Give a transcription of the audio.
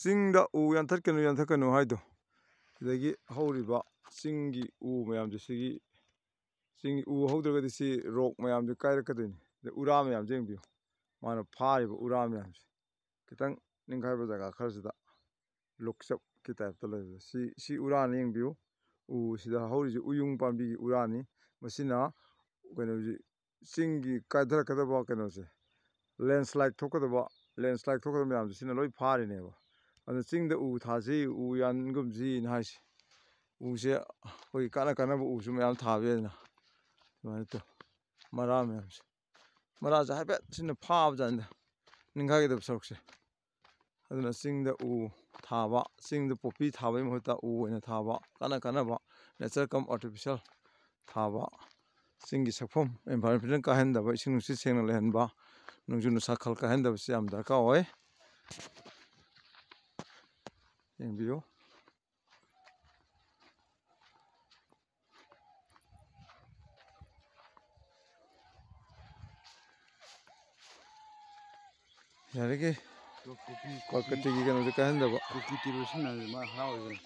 ꯆꯤꯡꯗ ꯎ ꯌꯥꯟꯊꯠꯀꯅꯨ ꯍꯥꯏꯗꯣ ꯁꯤꯗꯒꯤ ꯍꯧꯔꯤꯕ ꯆꯤꯡꯒꯤ ꯎ ꯃꯌꯥꯝꯁꯦ ꯁꯤꯒꯤ ꯆꯤꯡꯒꯤ ꯎ ꯍꯧꯗ꯭ꯔꯒꯗꯤ ꯁꯤ ꯔꯣꯛ ꯃꯌꯥꯝꯁꯦ ꯀꯥꯏꯔꯛꯀꯗꯣꯏꯅꯤ ꯑꯗꯩ ꯎꯔꯥ ꯃꯌꯥꯝꯁꯦ ꯌꯦꯡꯕꯤꯌꯨ ꯃꯥꯅ ꯐꯥꯔꯤꯕ ꯎꯔꯥ ꯃꯌꯥꯝꯁꯦ ꯈꯤꯇꯪ ꯅꯤꯡꯈꯥꯏꯕ ꯖꯒꯥ ꯈꯔꯁꯤꯗ ꯂꯣꯛꯆꯞꯀꯤ ꯇꯥꯏꯞꯇ ꯂꯩꯕ ꯁꯤ ꯎꯔꯥꯅꯤ ꯌꯦꯡꯕꯤꯌꯨ ꯎ ꯁꯤꯗ ꯍꯧꯔꯤꯁꯤ ꯎꯌꯨꯡ ꯄꯥꯝꯕꯤꯒꯤ ꯎꯔꯥꯅꯤ ꯃꯁꯤꯅ ꯀꯩꯅꯣꯁꯤ ꯆꯤꯡꯒꯤ ꯀꯥꯏꯊꯔꯛꯀꯗꯕ ꯀꯩꯅꯣꯁꯦ ꯂꯦꯟꯁ꯭ꯂꯥꯏꯠ ꯊꯣꯛꯀꯗꯕ ꯃꯌꯥꯝꯁꯦ ꯁꯤꯅ ꯂꯣꯏ ꯐꯥꯔꯤꯅꯦꯕ ꯑꯗꯨꯅ ꯆꯤꯡꯗ ꯎ ꯊꯥꯁꯤ ꯎ ꯌꯥꯟꯒꯨꯝꯁꯤꯅ ꯍꯥꯏꯁꯤ ꯎꯁꯦ ꯑꯩꯈꯣꯏꯒꯤ ꯀꯥꯟꯅꯕ ꯎꯁꯨ ꯃꯌꯥꯝ ꯊꯥꯕ ꯌꯥꯏꯗꯅ ꯁꯨꯃꯥꯏꯅ ꯇꯧ ꯃꯔꯥ ꯃꯌꯥꯝꯁꯦ ꯃꯔꯥꯁꯦ ꯍꯥꯏꯐꯦꯠ ꯁꯤꯅ ꯐꯥꯕꯖꯥꯠꯅꯤꯗ ꯅꯤꯡꯈꯥꯏꯒꯗꯕ ꯁꯔꯨꯛꯁꯦ ꯑꯗꯨꯅ ꯆꯤꯡꯗ ꯎ ꯊꯥꯕ ꯆꯤꯡꯗ ꯄꯣꯄꯤ ꯊꯥꯕꯒꯤ ꯃꯍꯨꯠꯇ ꯎ ꯑꯣꯏꯅ ꯊꯥꯕ ꯀꯥꯟꯅꯕ ꯅꯦꯆꯔ ꯀꯝ ꯑꯥꯔꯇꯤꯐꯤꯁꯦꯜ ꯊꯥꯕ ꯆꯤꯡꯒꯤ ꯁꯛꯐꯝ ꯑꯦꯟꯚꯥꯏꯔꯣꯟꯃꯦꯟ ꯀꯥꯏꯍꯟꯗꯕ ꯏꯁꯤꯡ ꯅꯨꯡꯁꯤꯠ ꯁꯦꯡꯅ ꯂꯩꯍꯟꯕ ꯅꯣꯡꯖꯨ ꯅꯨꯡꯁꯥ ꯈꯜ ꯀꯥꯏꯍꯟꯗꯕꯁꯤ ꯌꯥꯝ ꯗꯔꯀꯥꯔ ꯑꯣꯏ ꯌꯦꯡꯕꯤꯌꯨ ꯌꯥꯔꯤꯈꯩ ꯄ꯭ꯔꯀ꯭ꯔꯤꯇꯤꯒꯤ ꯀꯩꯅꯣꯁꯦ ꯀꯥꯏꯍꯟꯗꯕ ꯀꯨꯀꯤ ꯇꯤꯔꯨꯁꯤꯅ ꯃꯥ ꯍꯔꯥꯎꯔꯤꯕꯅꯤ